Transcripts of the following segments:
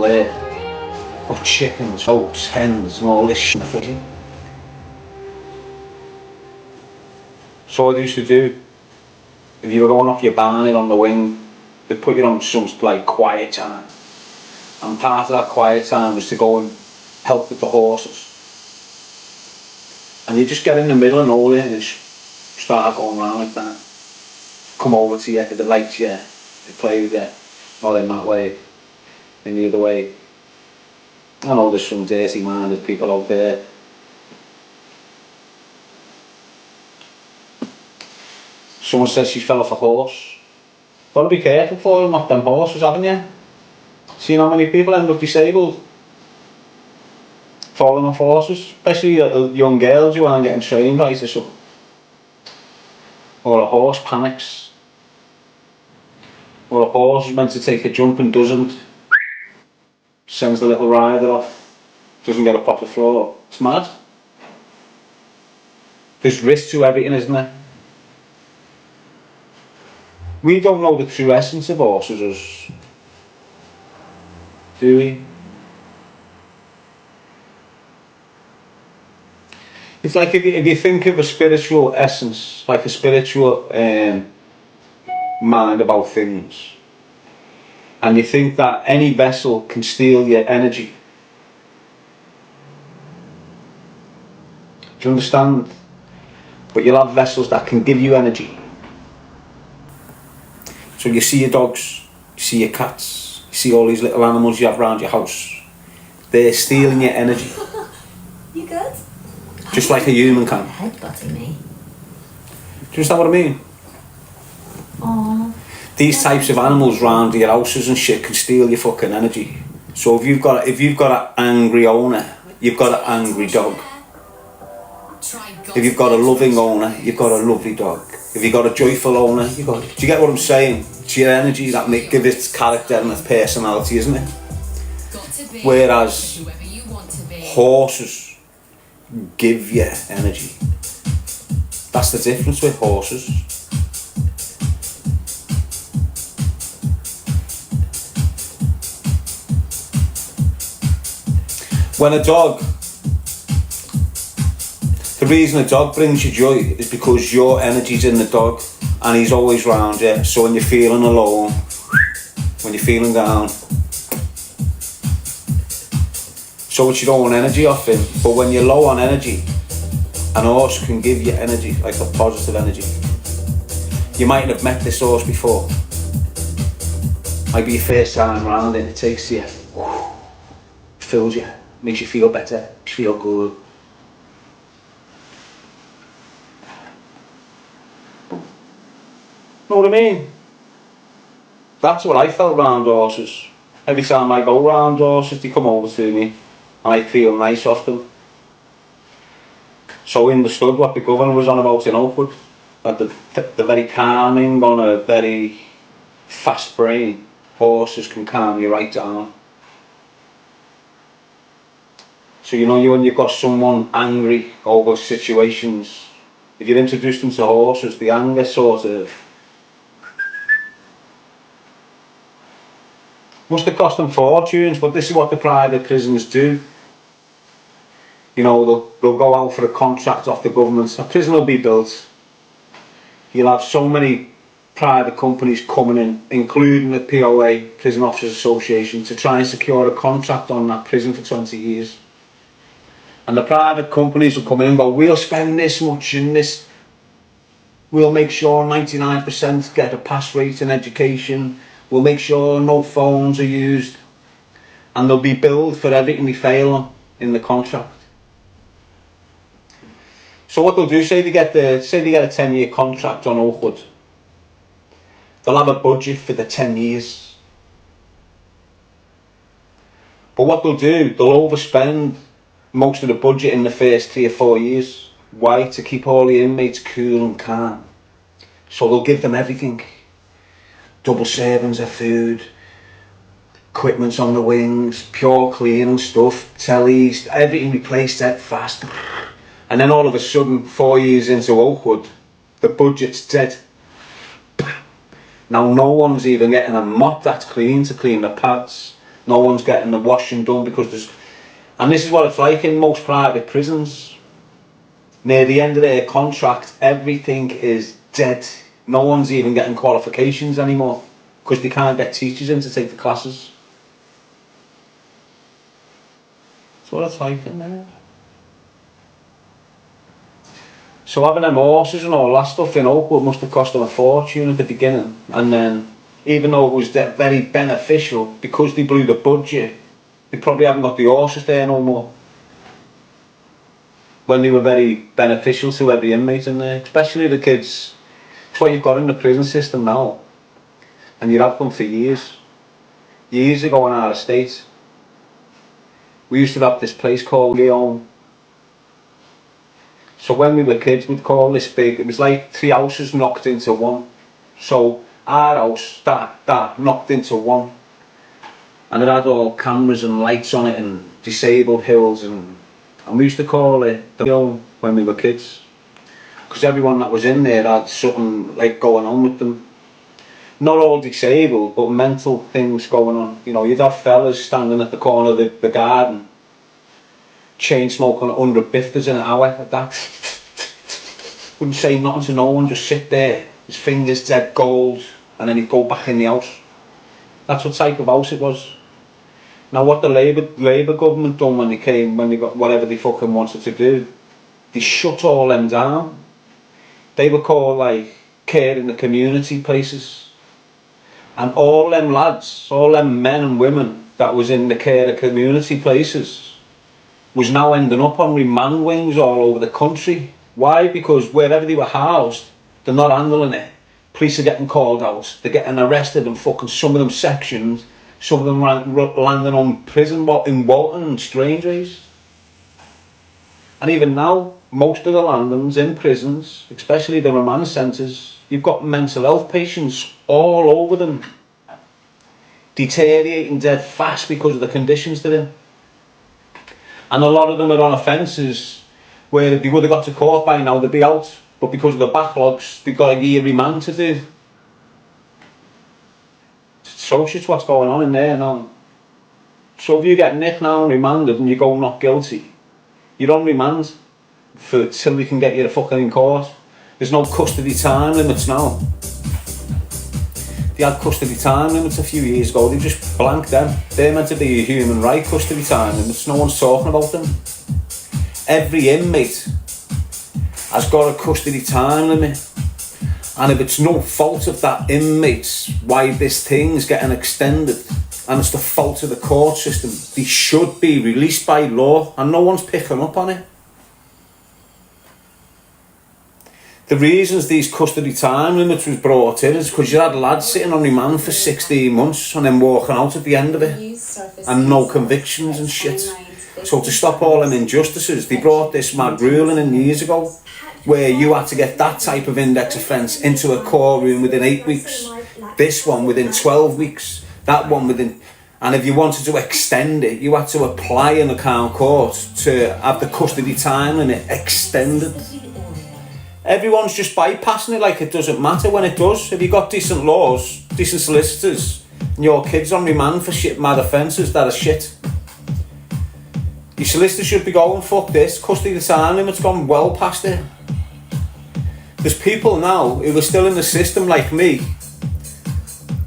still there. Got chickens, goats, hens and all this shit. So what I used to do, if you were going off your barnet on the wing, they'd put you on some like quiet time. And part of that quiet time was to go and help with the horses. And you just get in the middle of nowhere and just start going around like that. Come over to you, they like you, they play with you, all in that way, in the other way. I know there's some dirty minded people out there. Someone says she fell off a horse. Gotta be careful for them off them horses, haven't you? Seen how many people end up disabled? Falling off horses, especially young girls who aren't getting trained right or something. Or a horse panics. Or a horse is meant to take a jump and doesn't. Sends the little rider off. Doesn't get a proper throw. It's mad. There's risk to everything, isn't there? We don't know the true essence of horses, do we? It's like if you think of a spiritual essence, like a spiritual mind about things, and you think that any vessel can steal your energy. Do you understand? But you'll have vessels that can give you energy. So you see your dogs, you see your cats, you see all these little animals you have around your house. They're stealing your energy. You good? Just like a human can. Headbutting me. Do you understand what I mean? Aww. These types of animals round your houses and shit can steal your fucking energy. So if you've got an angry owner, you've got an angry dog. If you've got a loving owner, you've got a lovely dog. If you've got a joyful owner, you've got... Do you get what I'm saying? It's your energy that gives its character and its personality, isn't it? Whereas horses give you energy. That's the difference with horses. When a dog... The reason a dog brings you joy is because your energy's in the dog and he's always round you. So when you're feeling alone, when you're feeling down, so it's your own energy off him. But when you're low on energy, an horse can give you energy, like a positive energy. You mightn't have met this horse before. Might be your first time round it, it takes you, fills you, makes you feel better, makes you feel good. Know what I mean? That's what I felt round horses. Every time I go round horses, they come over to me and I feel nice off them. So I understood what the governor was on about in Oakwood. That the very calming on a very fast brain, horses can calm you right down. So you know, when you've got someone angry over situations, if you introduce them to horses, the anger sort of must have cost them fortunes, but this is what the private prisons do. You know, they'll go out for a contract off the government. A prison will be built. You'll have so many private companies coming in, including the POA, Prison Officers Association, to try and secure a contract on that prison for 20 years. And the private companies will come in and go, we'll spend this much in this. We'll make sure 99% get a pass rate in education. We'll make sure no phones are used, and they'll be billed for everything they fail on in the contract. So what they'll do, say they get a 10-year contract on Oakwood, they'll have a budget for the 10 years. But what they'll do, they'll overspend most of the budget in the first 3 or 4 years. Why? To keep all the inmates cool and calm. So they'll give them everything. Double servings of food, equipment on the wings, pure cleaning stuff, tellies, everything replaced dead fast. And then all of a sudden, 4 years into Oakwood, the budget's dead. Now no one's even getting a mop that's clean to clean the pads. No one's getting the washing done because there's... And this is what it's like in most private prisons. Near the end of their contract, everything is dead. No one's even getting qualifications anymore because they can't get teachers in to take the classes. That's what it's like in there. So having them horses and all that stuff in Oakwood must have cost them a fortune at the beginning, and then even though it was very beneficial, because they blew the budget, they probably haven't got the horses there no more. When they were very beneficial to every inmate in there, especially the kids. It's what you've got in the prison system now, and you have them for years. Years ago in our estate, we used to have this place called Leon. So when we were kids, we'd call this big, it was like 3 houses knocked into one. So our house, that knocked into one. And it had all cameras and lights on it and disabled hills, and we used to call it the Leon when we were kids. Because everyone that was in there had something like going on with them. Not all disabled, but mental things going on. You know, you'd have fellas standing at the corner of the garden, chain smoking 100 biffers in an hour at that. Wouldn't say nothing to no one, just sit there, his fingers dead gold, and then he'd go back in the house. That's what type of house it was. Now what the Labour government done when they got whatever they fucking wanted to do, they shut all them down. They were called like care in the community places. And all them lads, all them men and women that was in the care of community places was now ending up on remand wings all over the country. Why? Because wherever they were housed, they're not handling it. Police are getting called out, they're getting arrested in fucking some of them sections, some of them landing on prison in Walton and Strangeways. And even now, most of the landings in prisons, especially the remand centres, you've got mental health patients all over them, deteriorating dead fast because of the conditions they're in. And a lot of them are on offences where they would have got to court by now, they'd be out, but because of the backlogs, they've got a year remand to do. So shit's what's going on in there now. So if you get nicked now and remanded and you go not guilty, you're on remand till we can get you to fucking in court. There's no custody time limits now. They had custody time limits a few years ago, they just blanked them. They're meant to be a human right custody time limits, no one's talking about them. Every inmate has got a custody time limit, and if it's no fault of that inmate's why this thing's getting extended, and it's the fault of the court system, they should be released by law, and no one's picking up on it. The reasons these custody time limits was brought in is because you had lads sitting on remand for 16 months and then walking out at the end of it, and no convictions and shit. So to stop all them injustices, they brought this mad ruling in years ago where you had to get that type of index offence into a courtroom within 8 weeks, this one within 12 weeks, that one within... And if you wanted to extend it, you had to apply in the Crown Court to have the custody time limit extended. Everyone's just bypassing it like it doesn't matter when it does. If you've got decent laws, decent solicitors, and your kid's on remand for shit mad offences that are shit, your solicitor should be going, fuck this, custody time limit's gone well past it. There's people now who are still in the system like me.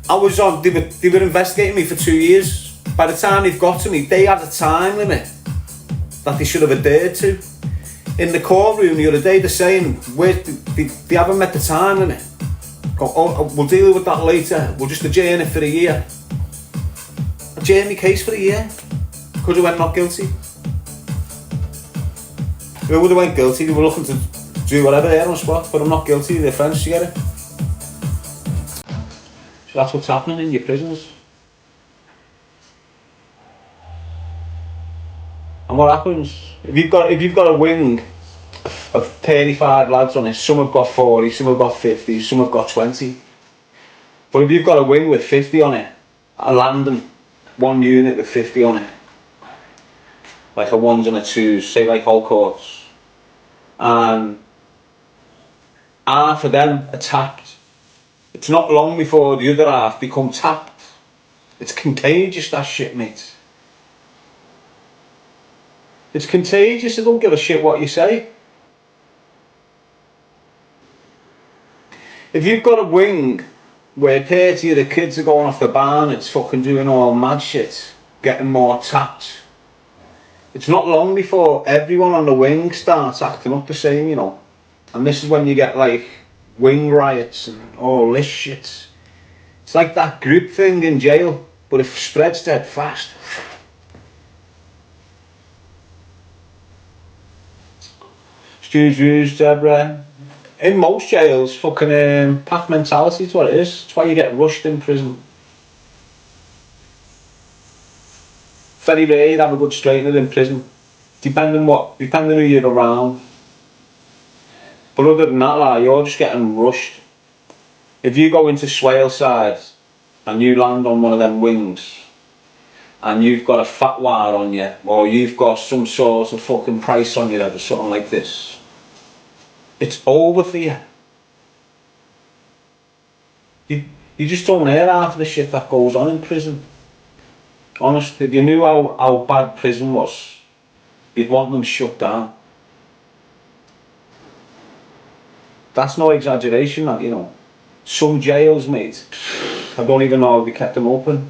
They were investigating me for 2 years. By the time they've got to me, they had a time limit that they should have adhered to. In the courtroom the other day, they're saying they haven't met the time limit. Go, oh, we'll deal with that later. We'll just adjourn it for a year. Adjourn my case for a year because they went not guilty. If they would have went guilty, they were looking to do whatever there on the spot, but I'm not guilty of the offence, you get it? So that's what's happening in your prisons. And what happens if you've got a wing of 35 lads on it, some have got 40, some have got 50, some have got 20. But if you've got a wing with 50 on it, a landing, one unit with 50 on it, like a ones and a twos, say like whole courts, and half of them are tapped, it's not long before the other half become tapped. It's contagious, that shit, mate. It's contagious. They don't give a shit what you say. If you've got a wing where 30 of the kids are going off the bar and it's fucking doing all mad shit, getting more tapped, it's not long before everyone on the wing starts acting up the same, you know. And this is when you get like wing riots and all this shit. It's like that group thing in jail, but it spreads dead fast. Stu's views, Deborah. In most jails, fucking pack mentality is what it is. It's why you get rushed in prison. Very rare you'd have a good straightener in prison. Depending who you're around. But other than that, like, you're just getting rushed. If you go into Swale side and you land on one of them wings and you've got a fat wire on you, or you've got some sort of fucking price on you or something like this, it's over for you. You just don't hear half of the shit that goes on in prison. Honest, if you knew how bad prison was, you'd want them shut down. That's no exaggeration, that, you know. Some jails, mate, I don't even know how they kept them open.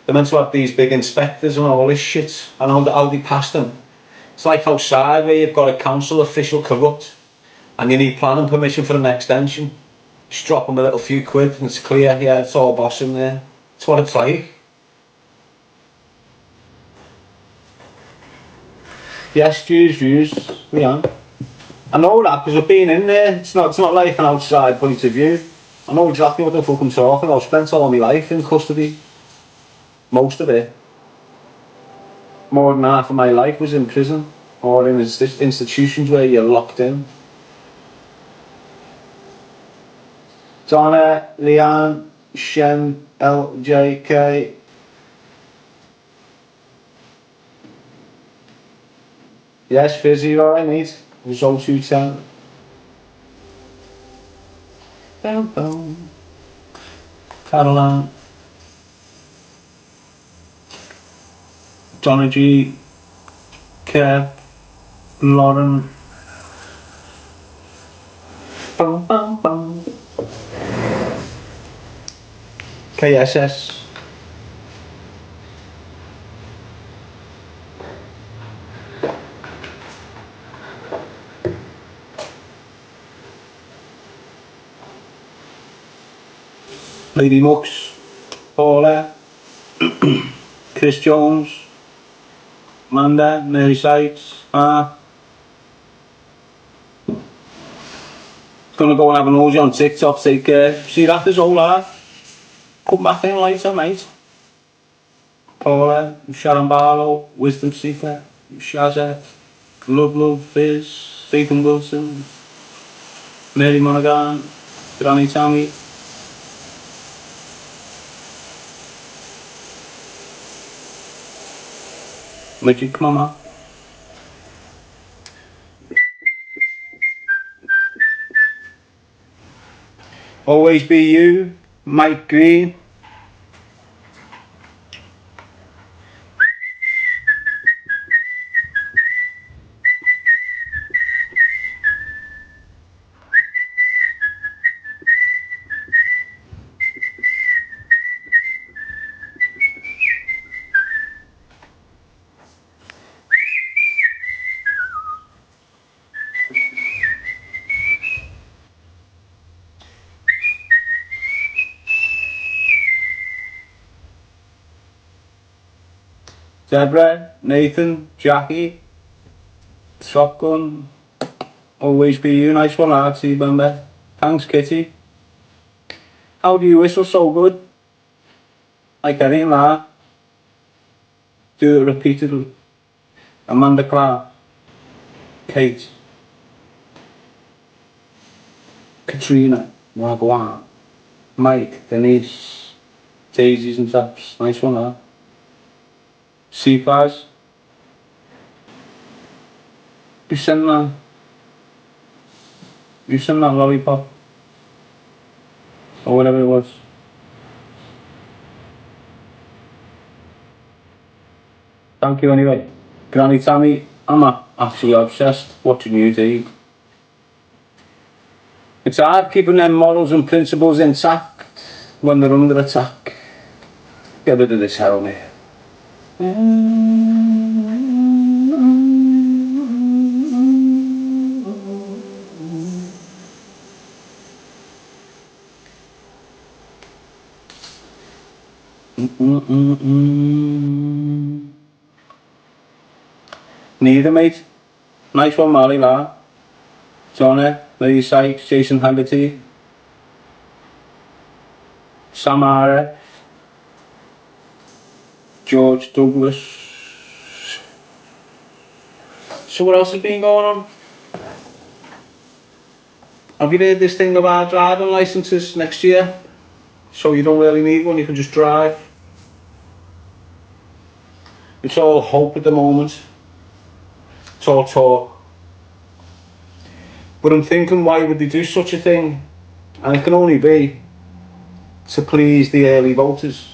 They're meant to have these big inspectors and all this shit, and how they pass them. It's like outside where you've got a council official corrupt and you need planning permission for an extension. Just drop them a little few quid and it's clear, yeah, it's all boss in there. It's what it's like. Yes, views, we are. I know that because I've been in there. It's not like an outside point of view. I know exactly what the fuck I'm talking about. I've spent all my life in custody. Most of it. More than half of my life was in prison or in institutions where you're locked in. Donna, Leanne, Shen, LJK. Yes, Fizzy, alright, mate. Result 210. Boom, boom. Caroline. Donna G. Kev. Lauren. Boom, boom, boom. KSS. Lady Mux. Paula. Chris Jones. Amanda. Mary Sites. Gonna go and have an nosy on TikTok, take care. See that, there's all that. Come back in later, mate. Paula, Sharon Barlow, Wisdom Seeker, Shazza, Love, Fizz, Stephen Wilson, Mary Monaghan, Granny Tammy. Magic Mama. Always be you, Mike Green. Deborah, Nathan, Jackie, Shotgun, always be you, nice one, lad, see you, Bumba. Thanks, Kitty. How do you whistle so good? Like anything, lad. Do it repeatedly. Amanda Clark, Kate, Katrina, Wagwan, Mike, Denise, Daisies and Taps, nice one, lad. Seaflies. You send that lollipop or whatever it was. Thank you anyway. Granny Tammy, I'm actually obsessed watching you do. It's hard keeping them morals and principles intact when they're under attack. Get rid of this helmet. Neither, mate. Nice one, Molly, la. Johnny, Lee Sykes, Jason Haggerty, Samara, George Douglas. So what else has been going on? Have you heard this thing about driving licences next year? So you don't really need one, you can just drive. It's all hope at the moment. It's all talk. But I'm thinking, why would they do such a thing? And it can only be to please the early voters.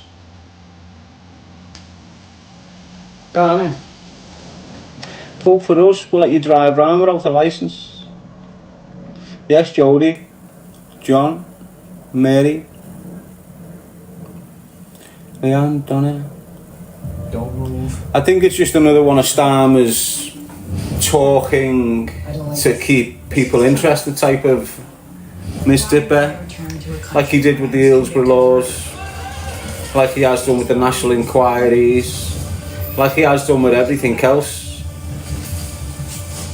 Darren, vote for us, we'll let you drive round without a licence. Yes, Jodie, John, Mary, Leanne, Donna. Don't move. I think it's just another one of Starmer's talking to keep people interested type of misdipper, like he did with the Hillsborough laws, like he has done with the national inquiries, like he has done with everything else,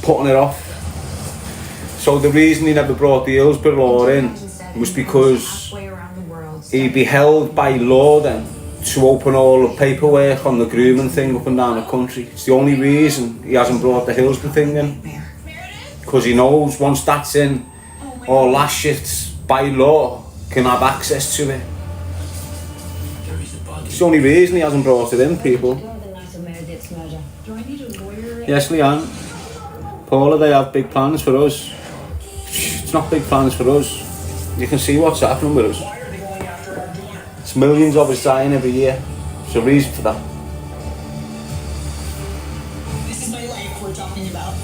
putting it off. So the reason he never brought the Hillsborough law in was because he'd be held by law then to open all the paperwork on the grooming thing up and down the country. It's the only reason he hasn't brought the Hillsborough thing in, because he knows once that's in, all last shifts by law can have access to it. It's the only reason he hasn't brought it in, people. Yes, Leanne. Paula, they have big plans for us. It's not big plans for us. You can see what's happening with us. It's millions of us dying every year. There's a reason for that. This is my life we're talking about.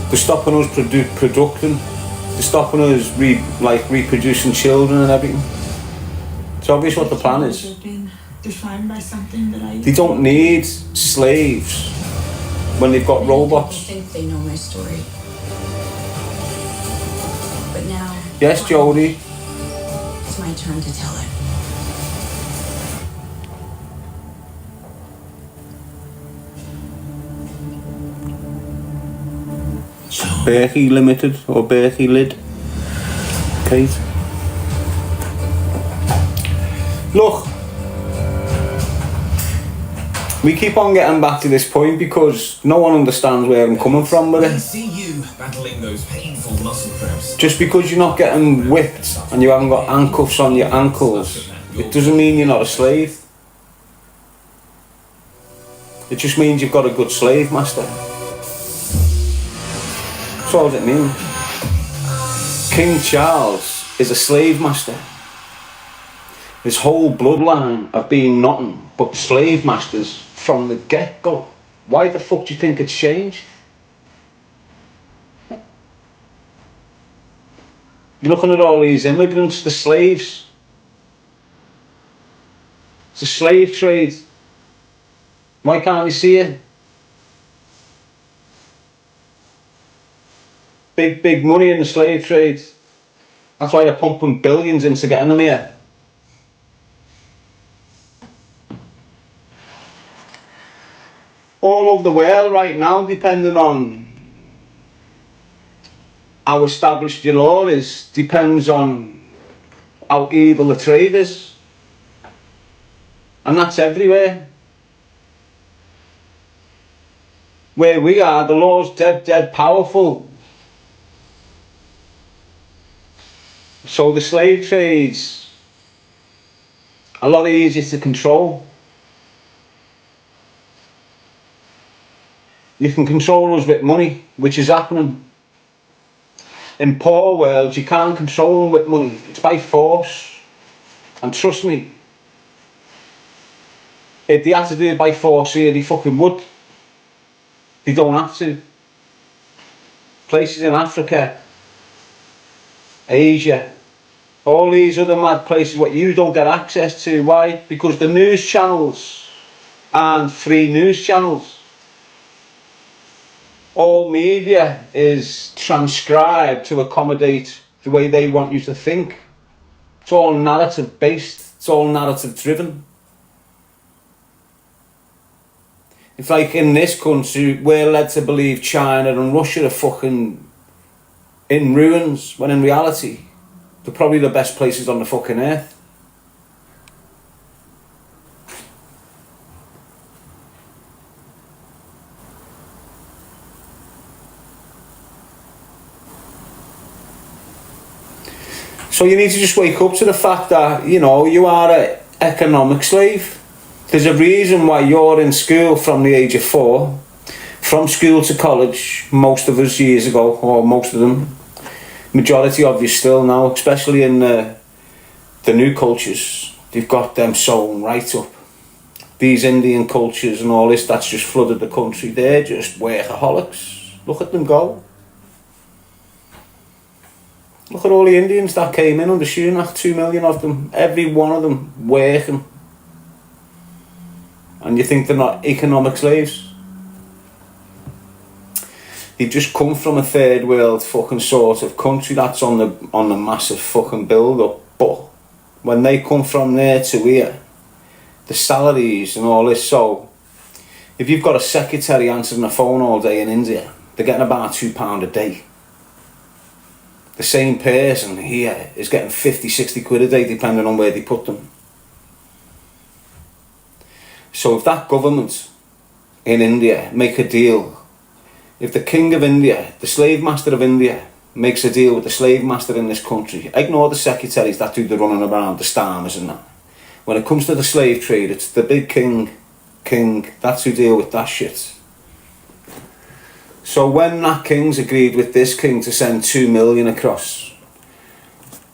They're stopping us producing. They're stopping us reproducing children and everything. It's obvious what the plan is. Defined by something that I They don't need slaves when they've got robots. I think they know my story. But now Yes, Jodie. it's my turn to tell it. Berkey Limited or Berkey Lid. Kate. Look, we keep on getting back to this point because no one understands where I'm coming from with I it. see you battling those painful muscle cramps. Just because you're not getting whipped and you haven't got handcuffs on your ankles, it doesn't mean you're not a slave. It just means you've got a good slave master. That's all it means. King Charles is a slave master. His whole bloodline have been nothing but slave masters from the get-go. Why the fuck do you think it's changed? You're looking at all these immigrants, the slaves. It's a slave trade. Why can't you see it? Big money in the slave trade. That's why they're pumping billions into getting them here. All over the world right now, depending on how established your law is, depends on how evil the trade is. And that's everywhere. Where we are, the law's dead powerful. So the slave trade's a lot easier to control. You can control us with money, which is happening. In poor worlds, you can't control them with money. It's by force. And trust me, If they had to do it by force here, they fucking would. They don't have to. Places in Africa, Asia, all these other mad places what you don't get access to. Why? Because the news channels aren't free news channels. All media is transcribed to accommodate the way they want you to think. It's all narrative based, it's all narrative driven. It's like in this country, we're led to believe China and Russia are fucking in ruins, when in reality, they're probably the best places on the fucking earth. So you need to just wake up to the fact that, you know, you are an economic slave. There's a reason why you're in school from the age of 4, from school to college, most of us years ago, or most of them, majority of you still now, especially in the new cultures, they've got them sewn right up. These Indian cultures and all this that's just flooded the country, they're just workaholics. Look at them go. Look at all the Indians that came in under Sunak, 2 million of them, every one of them working. And you think they're not economic slaves? They've just come from a third world fucking sort of country that's on the massive fucking build up. But when they come from there to here, the salaries and all this, so if you've got a secretary answering the phone all day in India, they're getting about £2 a day. The same person here is getting 50, 60 quid a day depending on where they put them. So if that government in India make a deal, if the king of India, the slave master of India, makes a deal with the slave master in this country, ignore the secretaries that do the running around, the starmers and that. When it comes to the slave trade, it's the big king, that's who deal with that shit. So when that king's agreed with this king to send 2 million across,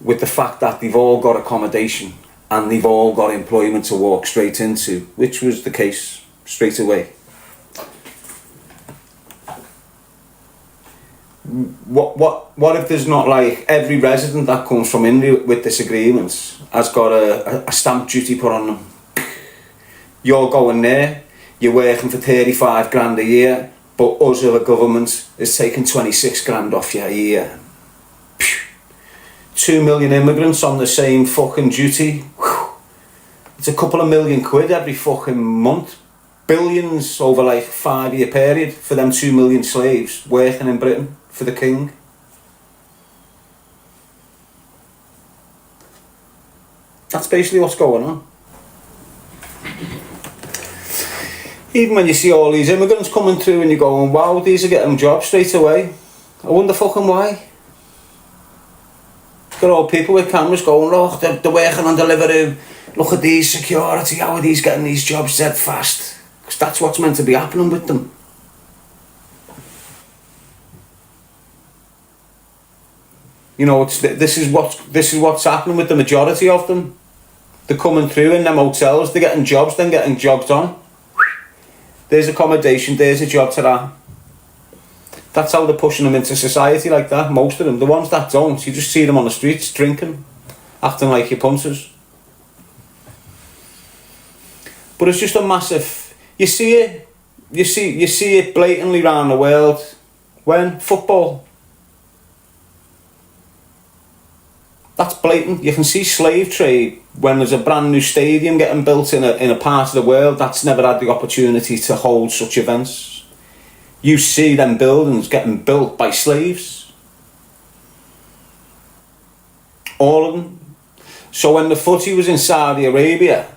with the fact that they've all got accommodation and they've all got employment to walk straight into, which was the case straight away. What if there's not, like, every resident that comes from India with this agreement has got a stamp duty put on them? You're going there, you're working for 35 grand a year, but us as a government is taking 26 grand off you a year. 2 million immigrants on the same fucking duty. It's a couple of million quid every fucking month. Billions over like a 5-year period for them 2 million slaves working in Britain for the king. That's basically what's going on. Even when you see all these immigrants coming through and you're going, wow, these are getting jobs straight away. I wonder fucking why. Got all people with cameras going, look, they're working on Deliveroo. Look at these security, how are these getting these jobs dead fast? Because that's what's meant to be happening with them. You know, this is what's happening with the majority of them. They're coming through in them hotels, they're getting jobs, then getting jogged on. There's accommodation, there's a job to that. That's how they're pushing them into society like that, most of them. The ones that don't, you just see them on the streets drinking, acting like your punters. But it's just a massive, you see it blatantly around the world. When? Football. That's blatant. You can see slave trade when there's a brand new stadium getting built in a part of the world that's never had the opportunity to hold such events. You see them buildings getting built by slaves. All of them. So when the footy was in Saudi Arabia,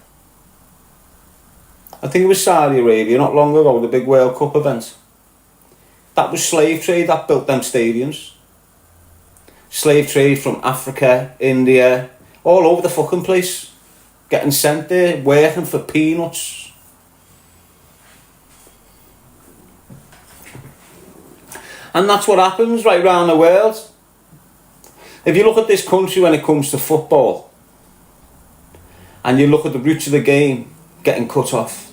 I think it was Saudi Arabia not long ago, the big World Cup event, that was slave trade that built them stadiums. Slave trade from Africa, India, all over the fucking place. Getting sent there, working for peanuts. And that's what happens right around the world. If you look at this country when it comes to football, and you look at the roots of the game getting cut off,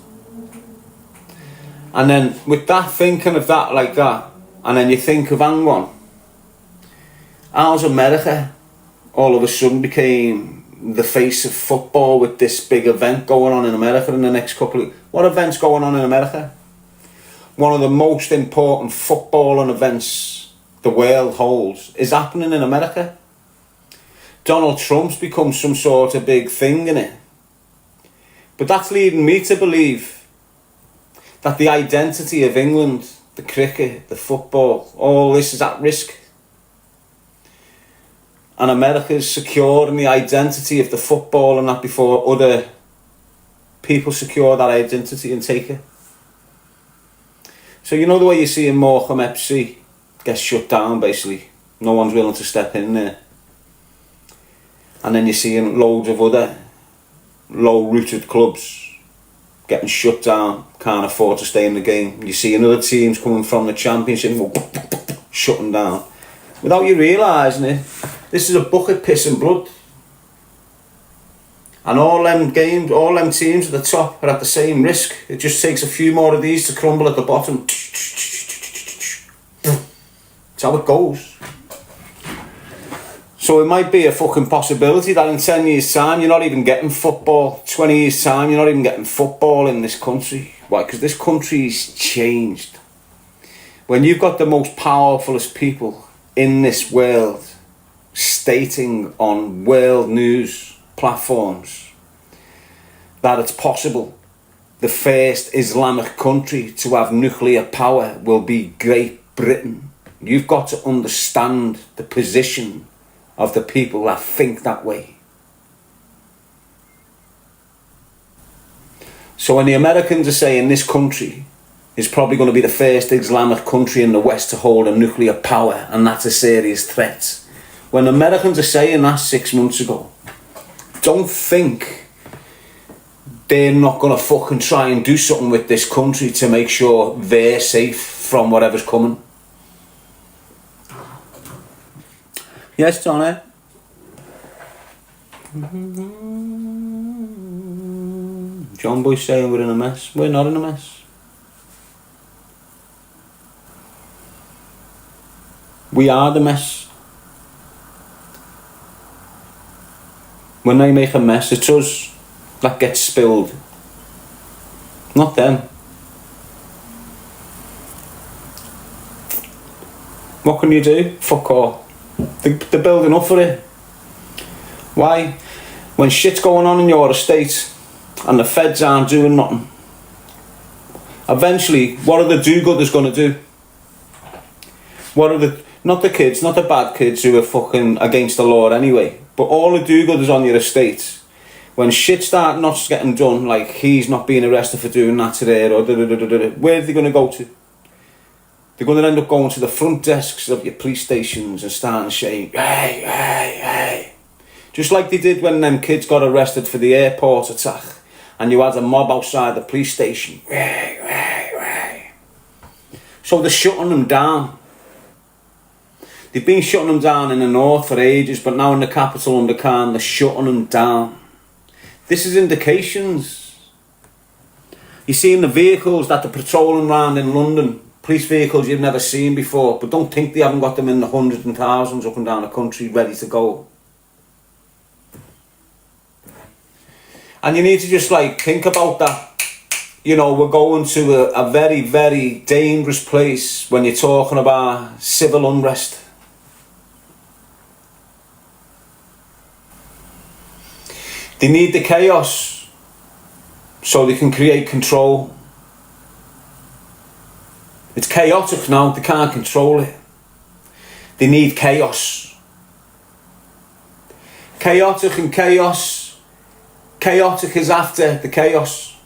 And then with that thinking of that like that, and then you think of, hang on, how's America all of a sudden became the face of football with this big event going on in America in the next couple of... What event's going on in America? One of the most important footballing events the world holds is happening in America. Donald Trump's become some sort of big thing in it. But that's leading me to believe that the identity of England, the cricket, the football, all this is at risk. And America's securing the identity of the football and that before other people secure that identity and take it. So you know the way you see in Morecambe FC gets shut down basically. No one's willing to step in there. And then you see in loads of other low-rooted clubs getting shut down, can't afford to stay in the game. You see other teams coming from the Championship shutting down. Without you realising it, this is a bucket piss and blood. And all them games, all them teams at the top are at the same risk. It just takes a few more of these to crumble at the bottom. That's how it goes. So it might be a fucking possibility that in 10 years' time you're not even getting football. 20 years' time you're not even getting football in this country. Why? Because this country's changed. When you've got the most powerfulest people in this world stating on world news platforms that it's possible the first Islamic country to have nuclear power will be Great Britain, you've got to understand the position of the people that think that way. So when the Americans are saying this country is probably going to be the first Islamic country in the West to hold a nuclear power and that's a serious threat, when Americans are saying that 6 months ago, don't think they're not going to fucking try and do something with this country to make sure they're safe from whatever's coming. Yes, Johnny. John Boy's saying we're in a mess. We're not in a mess. We are the mess. When they make a mess, it's us that gets spilled. Not them. What can you do? Fuck all. They're building up for it. Why? When shit's going on in your estate and the feds aren't doing nothing, eventually, what are the do-gooders going to do? What are the... Not the kids, not the bad kids who are fucking against the law anyway, but all the do-gooders on your estate, when shit start not getting done, like he's not being arrested for doing that today, or where are they going to go to? They're going to end up going to the front desks of your police stations and starting saying, hey, hey, hey. Just like they did when them kids got arrested for the airport attack and you had a mob outside the police station. Hey, hey, hey. So they're shutting them down. They've been shutting them down in the north for ages, but now in the capital under Khan, they're shutting them down. This is indications. You're seeing the vehicles that they're patrolling around in London, police vehicles you've never seen before, but don't think they haven't got them in the hundreds and thousands up and down the country ready to go. And you need to just like think about that. You know, we're going to a very, very dangerous place when you're talking about civil unrest. They need the chaos so they can create control. It's chaotic now, they can't control it. They need chaos. Chaotic and chaos. Chaotic is after the chaos.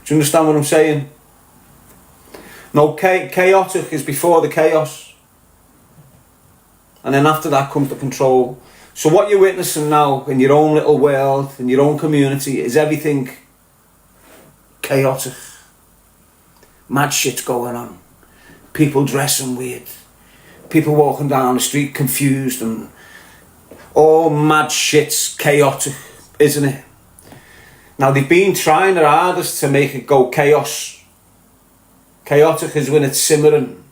Do you understand what I'm saying? No, chaotic is before the chaos. And then after that comes the control. So what you're witnessing now in your own little world, in your own community, is everything chaotic. Mad shit's going on. People dressing weird. People walking down the street confused and all mad shit's chaotic, isn't it? Now they've been trying their hardest to make it go chaos Chaotic is when it's simmering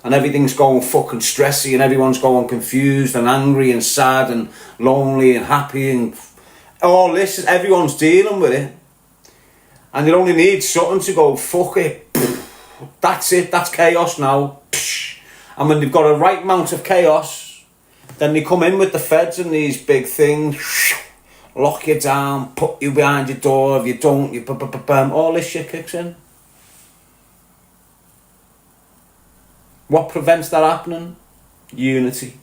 and everything's going fucking stressy and everyone's going confused and angry and sad and lonely and happy and all this. Everyone's dealing with it. And you only need something to go, fuck it. That's it, that's chaos now. And when they've got a right amount of chaos, then they come in with the feds and these big things, lock you down, put you behind your door. If you don't, you all this shit kicks in. What prevents that happening? Unity.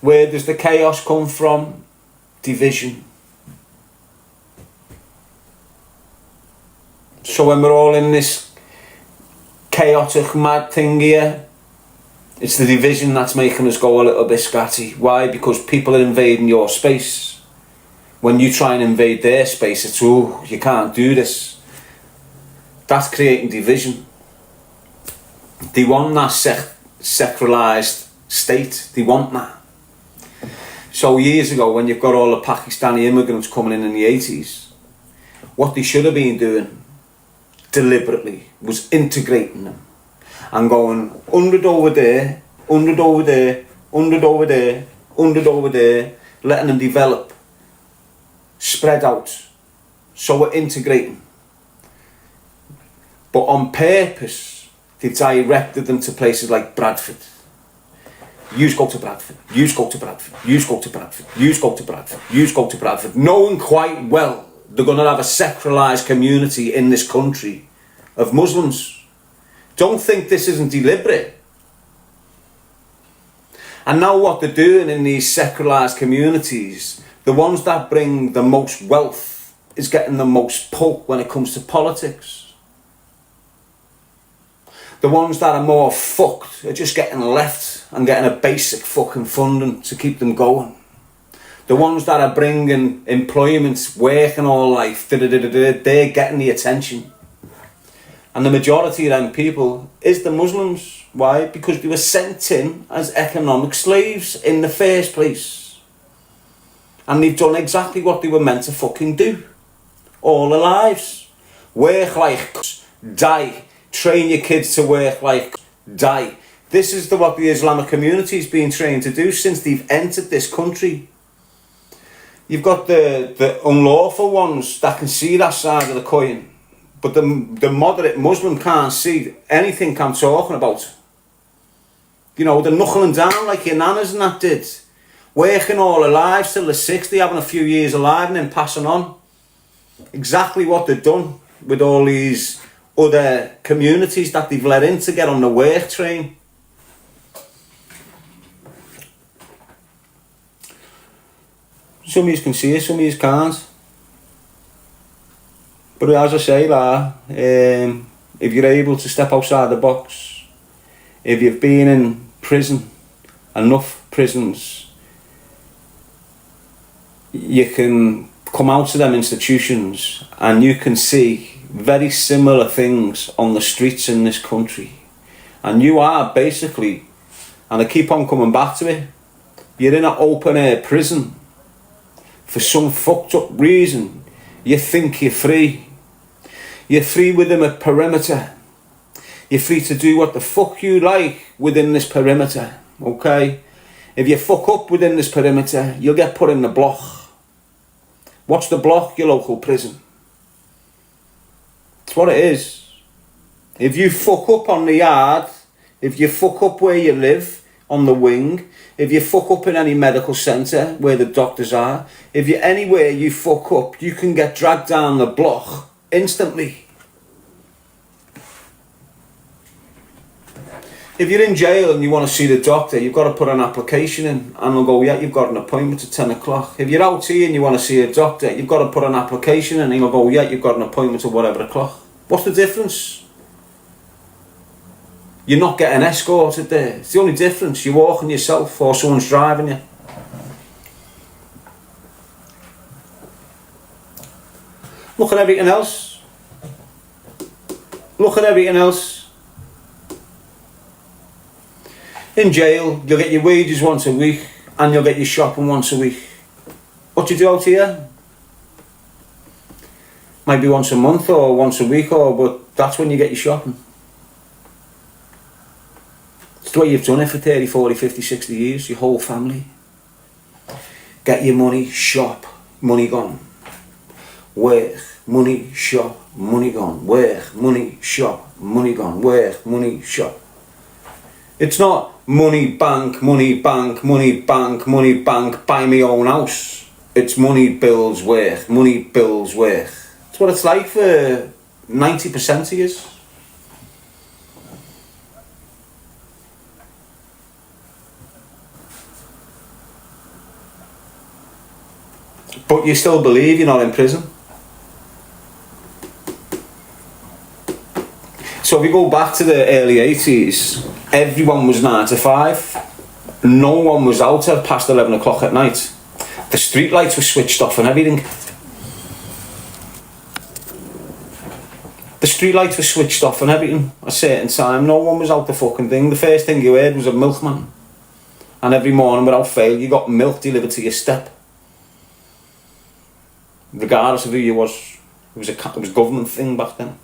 Where does the chaos come from? Division. So when we're all in this chaotic mad thing here, it's the division that's making us go a little bit scatty. Why? Because people are invading your space. When you try and invade their space, it's, oh, you can't do this. That's creating division. They want that secularised state. They want that. So years ago, when you've got all the Pakistani immigrants coming in the 80s, what they should have been doing deliberately was integrating them and going 100 over there, 100 over there, 100 over there, 100 over there, letting them develop, spread out. So we're integrating. But on purpose, they directed them to places like Bradford. You go to Bradford, you go to Bradford, you go to Bradford, you go to Bradford, you go to Bradford, knowing quite well they're going to have a secularised community in this country of Muslims. Don't think this isn't deliberate. And now what they're doing in these secularised communities, the ones that bring the most wealth is getting the most pull when it comes to politics. The ones that are more fucked are just getting left and getting a basic fucking funding to keep them going. The ones that are bringing employment, working all life, they're getting the attention. And the majority of them people is the Muslims. Why? Because they were sent in as economic slaves in the first place. And they've done exactly what they were meant to fucking do. All their lives. Work like die. Train your kids to work like die. This is what the Islamic community has been trained to do since they've entered this country. You've got the unlawful ones that can see that side of the coin, but the moderate Muslim can't see anything I'm talking about. You know, they're knuckling down like your nanas and that did. Working all their lives till they're 60, having a few years alive and then passing on. Exactly what they've done with all these other communities that they've let in to get on the work train. Some of you can see it, some of you can't. But as I say, if you're able to step outside the box, if you've been in prison, enough prisons, you can come out to them institutions and you can see very similar things on the streets in this country. And you are basically, and I keep on coming back to it, you're in an open air prison. For some fucked up reason, you think you're free. You're free within a perimeter. You're free to do what the fuck you like within this perimeter, okay? If you fuck up within this perimeter, you'll get put in the block. What's the block? Your local prison. That's what it is. If you fuck up on the yard, if you fuck up where you live, on the wing, if you fuck up in any medical centre where the doctors are, if you're anywhere you fuck up, you can get dragged down the block instantly. If you're in jail and you want to see the doctor, you've got to put an application in and they'll go, yeah, you've got an appointment at 10 o'clock. If you're out here and you want to see a doctor, you've got to put an application in and he'll go, yeah, you've got an appointment at whatever o'clock. What's the difference? You're not getting escorted there. It's the only difference. You're walking yourself or someone's driving you. Look at everything else. Look at everything else. In jail, you'll get your wages once a week and you'll get your shopping once a week. What do you do out here? Maybe once a month or once a week, but that's when you get your shopping. the way you've done it for 30, 40, 50, 60 years, your whole family. Get your money, shop, money gone. Work, money, shop, money gone. Work, money, shop, money gone. Work, money, shop. It's not money, bank, money, bank, money, bank, money, bank, buy me own house. It's money, bills, work, money, bills, work. It's what it's like for 90% of you. But you still believe you're not in prison. So if you go back to the early 80s, everyone was 9 to 5. No one was out at past 11 o'clock at night. The street lights were switched off and everything. The street lights were switched off and everything at a certain time. No one was out the fucking thing. The first thing you heard was a milkman. And every morning without fail you got milk delivered to your step. Regardless of who you was. It was a government thing back then.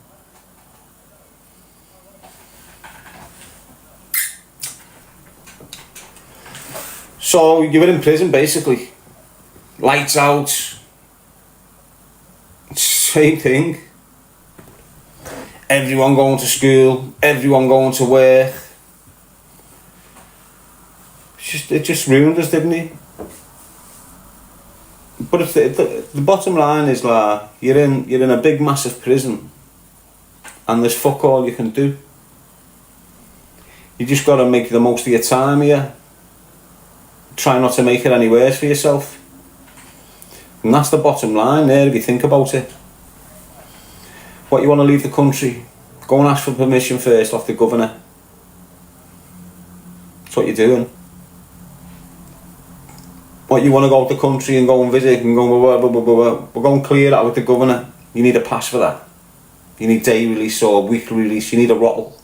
So you were in prison basically. Lights out. Same thing. Everyone going to school, everyone going to work. It just ruined us, didn't it? But it's the bottom line is like you're in a big massive prison and there's fuck all you can do. You just got to make the most of your time here. Try not to make it any worse for yourself. And that's the bottom line there if you think about it. What, you want to leave the country? Go and ask for permission first off the governor. That's what you're doing. What, you want to go to the country and go and visit and go, we're going to clear that with the governor. You need a pass for that. You need day release or weekly release. You need a rottle.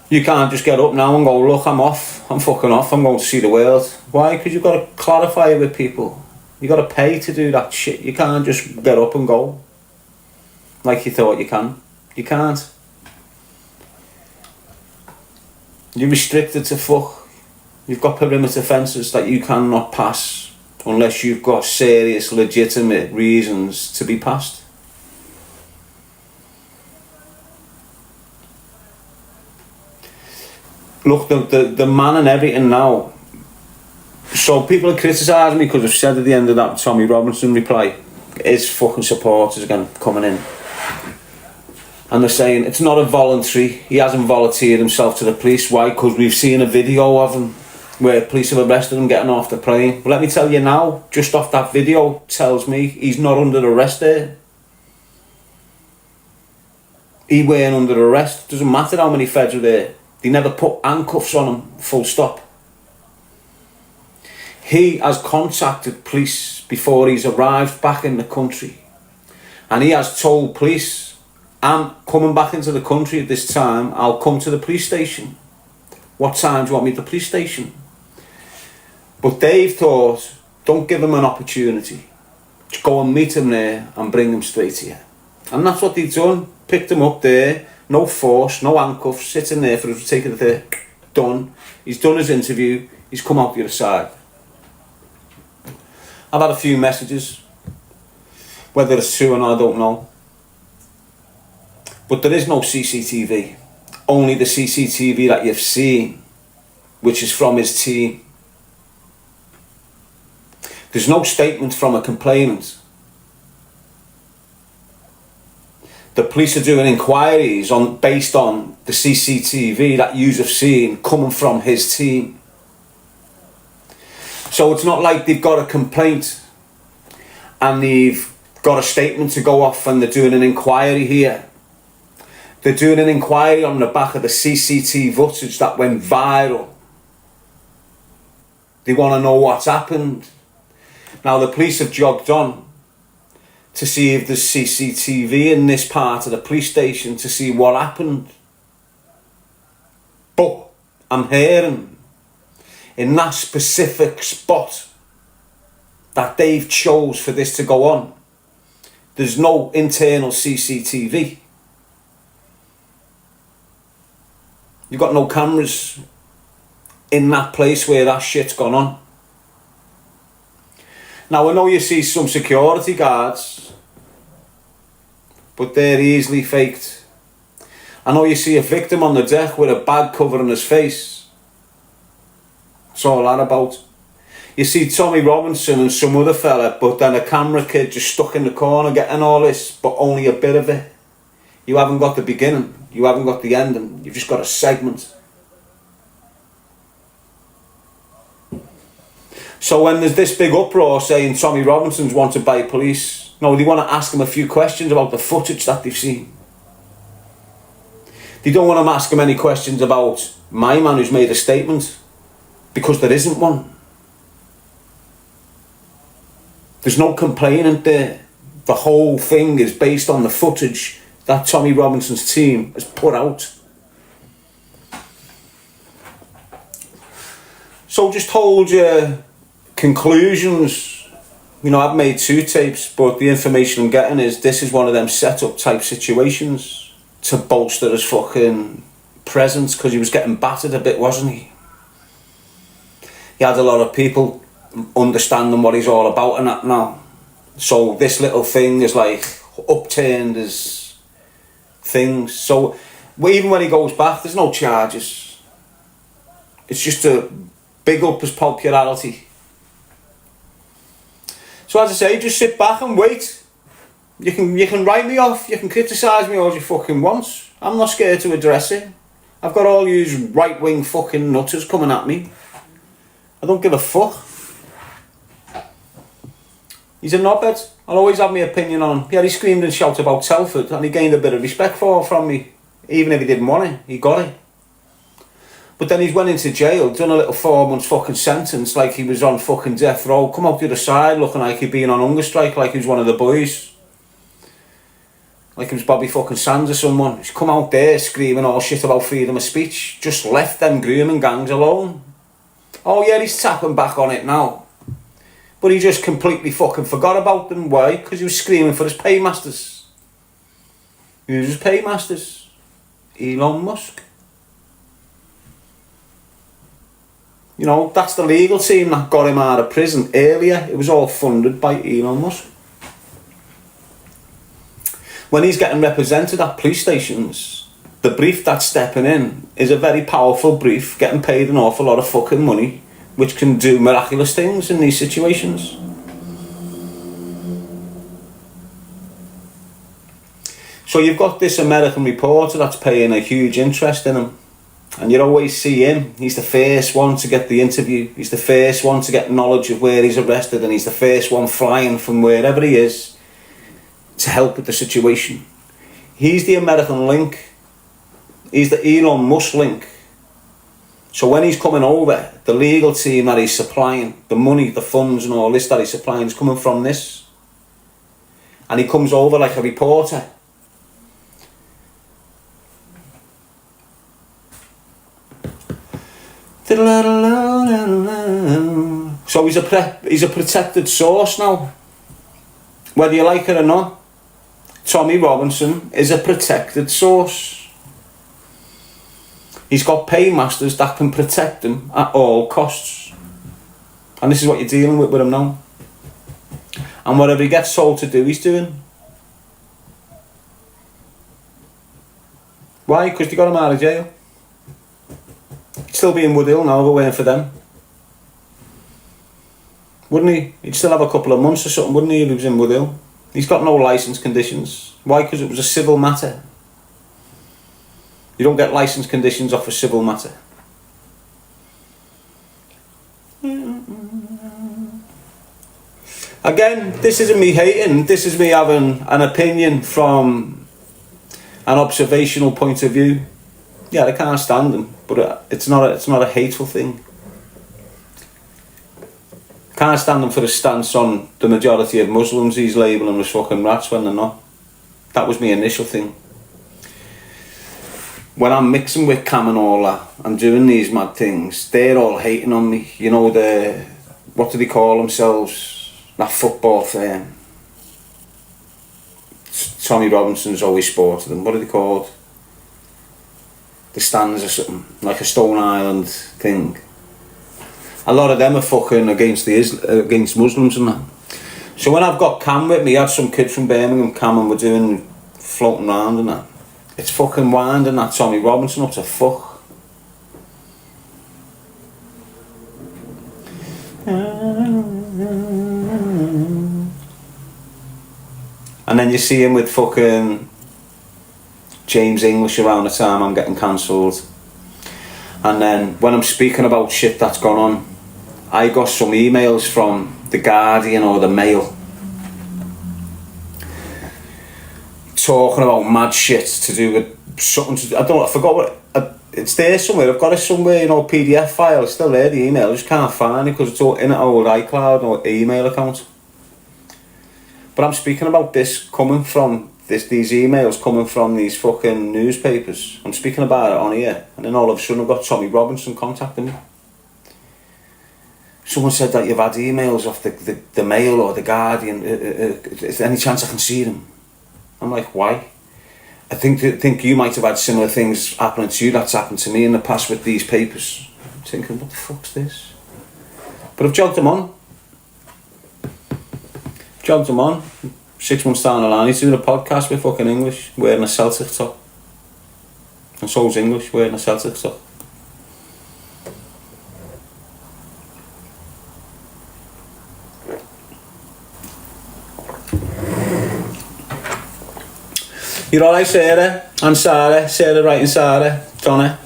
You can't just get up now and go, look, I'm off. I'm fucking off. I'm going to see the world. Why? Because you've got to clarify it with people. You got to pay to do that shit. You can't just get up and go like you thought you can. You can't. You're restricted to fuck. You've got perimeter fences that you cannot pass unless you've got serious, legitimate reasons to be passed. Look, the man and everything now. So people are criticising me because I've said at the end of that Tommy Robinson reply, his fucking supporters again coming in. And they're saying it's not a voluntary, he hasn't volunteered himself to the police. Why? Because we've seen a video of him where police have arrested him getting off the plane. But let me tell you now, just off that video tells me he's not under arrest there. He weren't under arrest. Doesn't matter how many feds were there. They never put handcuffs on him, full stop. He has contacted police before he's arrived back in the country. And he has told police, I'm coming back into the country at this time, I'll come to the police station. What time do you want me at the police station? But they've thought, don't give him an opportunity. Just go and meet him there and bring him straight here. And that's what they've done. Picked him up there. No force, no handcuffs, sitting there for us to take it there. Done. He's done his interview. He's come out the other side. I've had a few messages. Whether it's true or not, I don't know. But there is no CCTV. Only the CCTV that you've seen, which is from his team. There's no statement from a complainant. The police are doing inquiries based on the CCTV that you have seen coming from his team. So it's not like they've got a complaint and they've got a statement to go off and they're doing an inquiry here. They're doing an inquiry on the back of the CCTV footage that went viral. They want to know what's happened. Now the police have jogged on to see if there's CCTV in this part of the police station to see what happened. But I'm hearing in that specific spot that they've chose for this to go on, there's no internal CCTV. You've got no cameras in that place where that shit's gone on. Now I know you see some security guards, but they're easily faked. I know you see a victim on the deck with a bag covering his face. That's all that about. You see Tommy Robinson and some other fella, but then a camera kid just stuck in the corner getting all this, but only a bit of it. You haven't got the beginning, you haven't got the ending, you've just got a segment. So when there's this big uproar saying Tommy Robinson's wanted by police, no, they want to ask him a few questions about the footage that they've seen. They don't want to ask him any questions about my man who's made a statement, because there isn't one. There's no complainant there. The whole thing is based on the footage that Tommy Robinson's team has put out. So just hold your conclusions. You know, I've made 2 tapes, but the information I'm getting is this is one of them set-up type situations to bolster his fucking presence, because he was getting battered a bit, wasn't he? He had a lot of people understanding what he's all about and that now. So this little thing is like upturned his things. So even when he goes back, there's no charges. It's just to big up his popularity. So as I say, just sit back and wait. You can write me off, you can criticise me all you fucking want. I'm not scared to address it. I've got all these right-wing fucking nutters coming at me. I don't give a fuck. He's a knobhead. I'll always have my opinion on him. Yeah, he screamed and shouted about Telford and he gained a bit of respect from me. Even if he didn't want it, he got it. But then he's went into jail, done a little 4 months fucking sentence like he was on fucking death row, come out the other side looking like he'd been on hunger strike, like he was one of the boys. Like he was Bobby fucking Sands or someone. He's come out there screaming all shit about freedom of speech. Just left them grooming gangs alone. Oh yeah, he's tapping back on it now. But he just completely fucking forgot about them. Why? Because he was screaming for his paymasters. Who's his paymasters? Elon Musk. You know, that's the legal team that got him out of prison earlier. It was all funded by Elon Musk. When he's getting represented at police stations, the brief that's stepping in is a very powerful brief, getting paid an awful lot of fucking money, which can do miraculous things in these situations. So you've got this American reporter that's paying a huge interest in him, and you always see him. He's the first one to get the interview, he's the first one to get knowledge of where he's arrested, and he's the first one flying from wherever he is to help with the situation. He's the American link, he's the Elon Musk link. So when he's coming over, the legal team that he's supplying, the money, the funds and all this that he's supplying is coming from this. And he comes over like a reporter. So he's a protected source now. Whether you like it or not, Tommy Robinson is a protected source. He's got paymasters that can protect him at all costs. And this is what you're dealing with him now. And whatever he gets told to do, he's doing. Why? Because they got him out of jail. He'd still be in Woodhill now, but waiting for them. Wouldn't he? He'd still have a couple of months or something, wouldn't he, if he was in Woodhill? He's got no licence conditions. Why? Because it was a civil matter. You don't get licence conditions off a civil matter. Again, this isn't me hating, this is me having an opinion from an observational point of view. Yeah, I can't stand him, but it's not a hateful thing. Can't stand him for his stance on the majority of Muslims he's labelling as fucking rats when they're not. That was my initial thing. When I'm mixing with Cam and all that, and doing these mad things, they're all hating on me. You know, what do they call themselves? That football firm. Tommy Robinson's always sported them. What are they called? the stands or something, like a Stone Island thing. A lot of them are fucking against against Muslims and that. So when I've got Cam with me, I had some kids from Birmingham, Cam, and we're doing floating around and that. It's fucking winding that Tommy Robinson up to fuck. And then you see him with fucking James English around the time I'm getting cancelled. And then when I'm speaking about shit that's gone on, I got some emails from The Guardian or the Mail talking about mad shit to do with something to do, I forgot what, it's there somewhere, I've got it somewhere, you know, PDF file, it's still there, the email, I just can't find it because it's all in an old iCloud or email account. But I'm speaking about this coming from, these emails coming from these fucking newspapers. I'm speaking about it on here, and then all of a sudden I've got Tommy Robinson contacting me. Someone said that you've had emails off the Mail or the Guardian, is there any chance I can see them? I'm like, why? I think you might have had similar things happening to you that's happened to me in the past with these papers. I'm thinking, what the fuck's this? But I've jogged them on. 6 months down the line, he's doing a podcast with fucking English, wearing a Celtic top. And so's English, wearing a Celtic top. You're alright, Sarah? And Sarah? Sarah right and Sarah? Donna?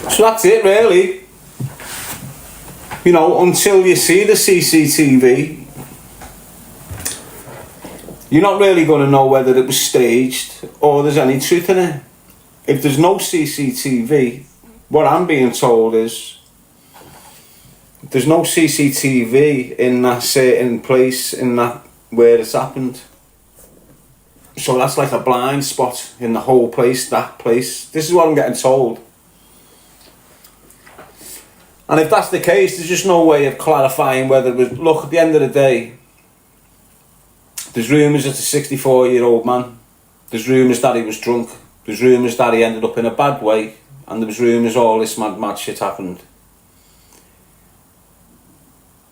So that's it, really. You know, until you see the CCTV, you're not really going to know whether it was staged or there's any truth in it. If there's no CCTV, what I'm being told is there's no CCTV in that certain place, in that where it's happened. So that's like a blind spot in the whole place, that place. This is what I'm getting told. And if that's the case, there's just no way of clarifying whether it was... Look, at the end of the day, there's rumours it's a 64-year-old man. There's rumours that he was drunk. There's rumours that he ended up in a bad way. And there was rumours all this mad shit happened.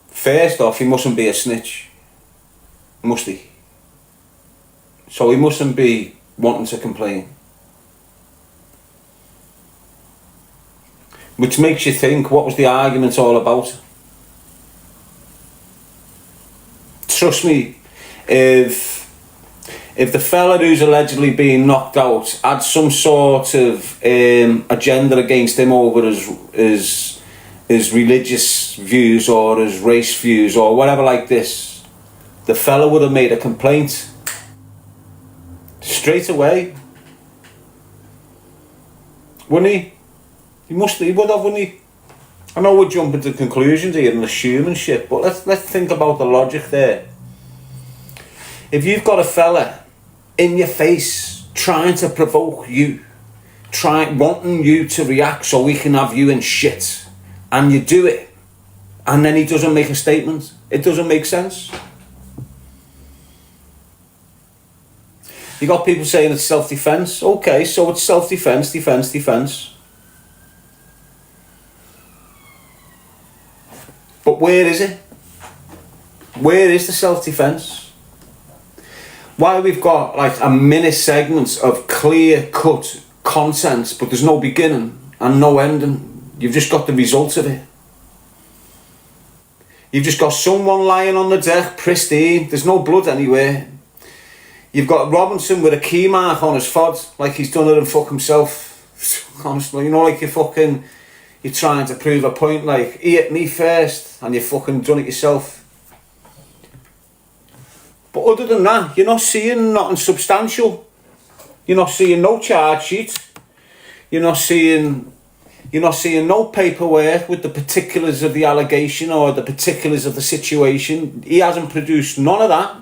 First off, he mustn't be a snitch. Must he? So he mustn't be wanting to complain. Which makes you think, what was the argument all about? Trust me, if the fella who's allegedly being knocked out had some sort of agenda against him over his religious views or his race views or whatever like this, the fella would have made a complaint straight away, wouldn't he? He would have, wouldn't he? I know we're jumping to conclusions here and assuming shit, but let's think about the logic there. If you've got a fella in your face trying to provoke you, wanting you to react so we can have you in shit, and you do it, and then he doesn't make a statement, it doesn't make sense. You got people saying it's self-defense. Okay, so it's self-defense, defense. But where is it? Where is the self-defense? Why we've got like a minute segments of clear-cut content, but there's no beginning and no ending. You've just got the result of it. You've just got someone lying on the deck, pristine. There's no blood anywhere. You've got Robinson with a key mark on his fod, like he's done it and fuck himself. Honestly, you know, like you're trying to prove a point, like, he hit me first, and you fucking done it yourself. But other than that, you're not seeing nothing substantial. You're not seeing no charge sheet. You're not seeing no paperwork with the particulars of the allegation or the particulars of the situation. He hasn't produced none of that.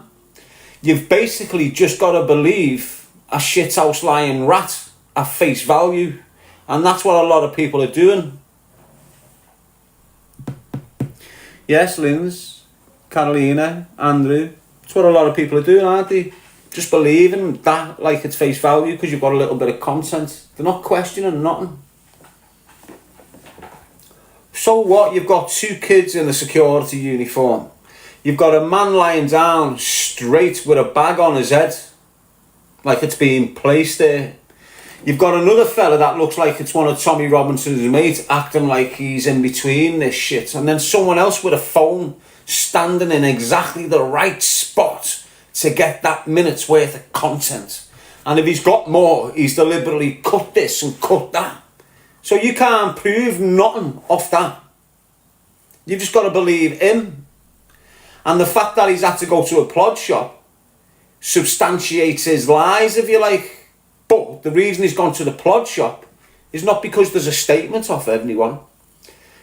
You've basically just got to believe a shithouse lying rat at face value. And that's what a lot of people are doing. Yes, Linz, Carolina, Andrew. That's what a lot of people are doing, aren't they? just believing that like it's face value because you've got a little bit of content. They're not questioning nothing. So what? You've got 2 kids in a security uniform. You've got a man lying down straight with a bag on his head, like it's being placed there. You've got another fella that looks like it's one of Tommy Robinson's mates acting like he's in between this shit. And then someone else with a phone standing in exactly the right spot to get that minute's worth of content. And if he's got more, he's deliberately cut this and cut that. So you can't prove nothing off that. You've just got to believe him. And the fact that he's had to go to a plod shop substantiates his lies, if you like. But the reason he's gone to the plod shop is not because there's a statement off anyone.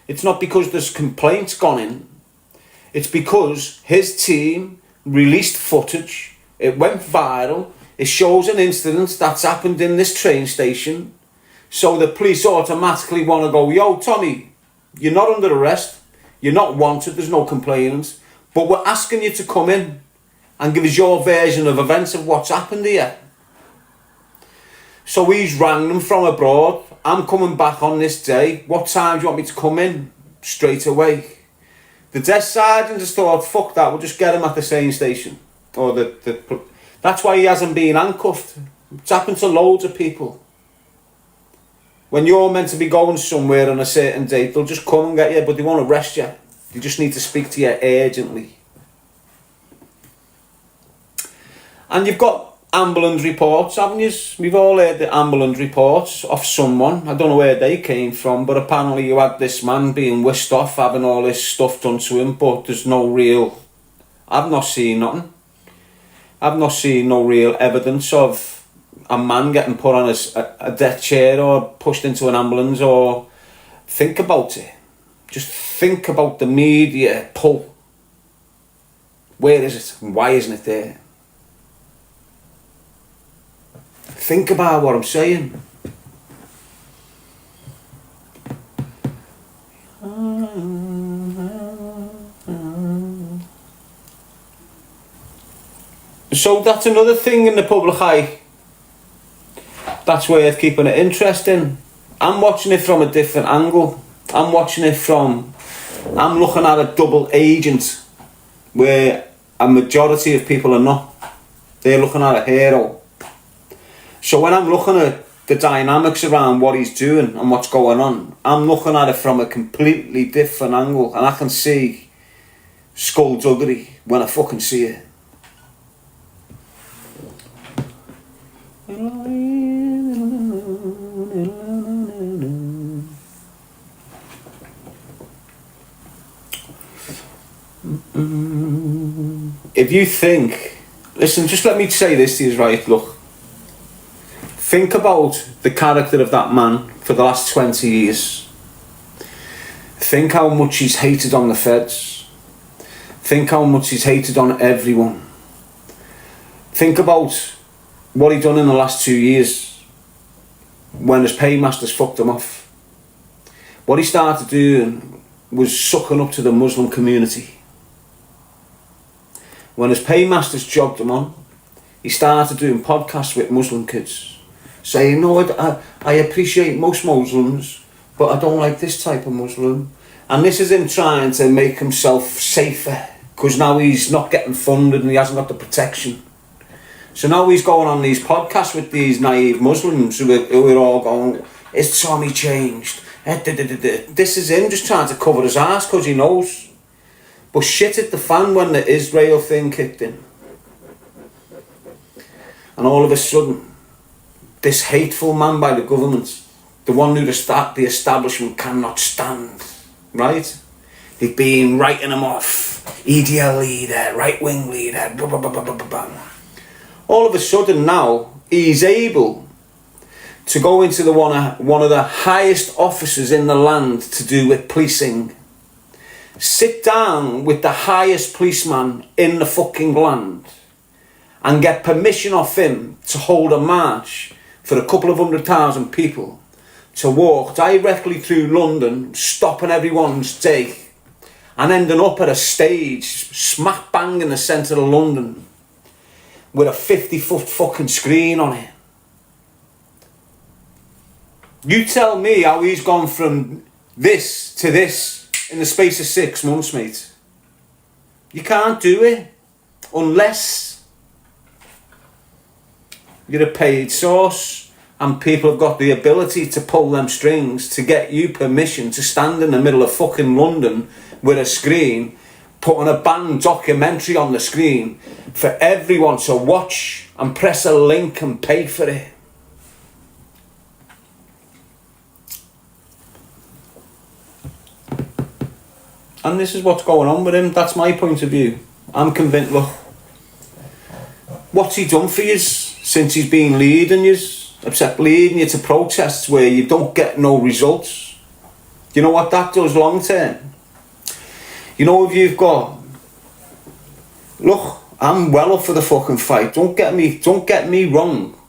It's not because there's complaints gone in. It's because his team released footage. It went viral. It shows an incident that's happened in this train station. So the police automatically want to go, yo, Tommy, you're not under arrest. You're not wanted. There's no complainants. But we're asking you to come in and give us your version of events of what's happened here. So he's rang them from abroad. I'm coming back on this day. What time do you want me to come in? Straight away. The desk sergeant just thought, fuck that, we'll just get him at the train station. Or that's why he hasn't been handcuffed. It's happened to loads of people. When you're meant to be going somewhere on a certain date, they'll just come and get you, but they won't arrest you. They just need to speak to you urgently. And you've got ambulance reports, haven't you? We've all heard the ambulance reports of someone. I don't know where they came from, but apparently you had this man being whisked off, having all this stuff done to him, but there's no real... I've not seen nothing. I've not seen no real evidence of a man getting put on a death chair or pushed into an ambulance. Or think about it. Just think about the media pull. Where is it? And why isn't it there? Think about what I'm saying. So that's another thing in the public eye that's worth keeping it interesting. I'm watching it from a different angle. I'm looking at a double agent where a majority of people are not. They're looking at a hero. So when I'm looking at the dynamics around what he's doing and what's going on, I'm looking at it from a completely different angle, and I can see skullduggery when I fucking see it. If you think, listen, just let me say this to you, right? Look, think about the character of that man for the last 20 years. Think how much he's hated on the feds. Think how much he's hated on everyone. Think about what he done in the last 2 years when his paymasters fucked him off. What he started doing was sucking up to the Muslim community. When his paymasters jogged him on, he started doing podcasts with Muslim kids, saying, no, I appreciate most Muslims, but I don't like this type of Muslim. And this is him trying to make himself safer, because now he's not getting funded and he hasn't got the protection. So now he's going on these podcasts with these naive Muslims who are all going, is Tommy changed? This is him just trying to cover his ass because he knows. But shit hit the fan when the Israel thing kicked in. And all of a sudden, this hateful man by the government, the one who the establishment cannot stand, right? They've been writing him off. EDL leader, right-wing leader, blah, blah, blah, blah, blah, blah. All of a sudden now, he's able to go into one of the highest offices in the land to do with policing. Sit down with the highest policeman in the fucking land and get permission off him to hold a march for a couple of 100,000 people to walk directly through London, stopping everyone's day and ending up at a stage smack bang in the centre of London. with a 50-foot fucking screen on it. You tell me how he's gone from this to this in the space of 6 months, mate. You can't do it unless you're a paid source and people have got the ability to pull them strings to get you permission to stand in the middle of fucking London with a screen, putting a banned documentary on the screen for everyone to watch and press a link and pay for it. And this is what's going on with him. That's my point of view. I'm convinced, look, what's he done for you since he's been leading you, except leading you to protests where you don't get no results? You know what that does long term? You know, if you've got, look, I'm well up for the fucking fight. Don't get me wrong.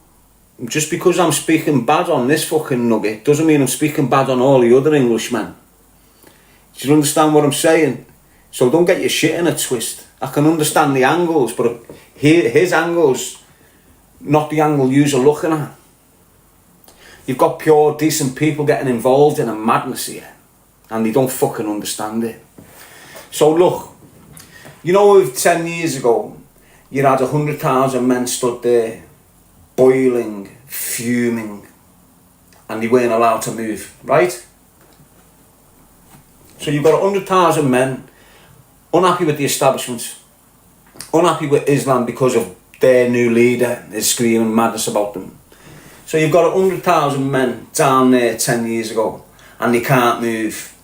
Just because I'm speaking bad on this fucking nugget doesn't mean I'm speaking bad on all the other Englishmen. Do you understand what I'm saying? So don't get your shit in a twist. I can understand the angles, but his angle's not the angle you're looking at. You've got pure, decent people getting involved in a madness here, and they don't fucking understand it. So look, you know, if 10 years ago you had 100,000 men stood there, boiling, fuming, and they weren't allowed to move, right? So you've got 100,000 men unhappy with the establishment, unhappy with Islam because of their new leader is screaming madness about them. So you've got 100,000 men down there 10 years ago and they can't move.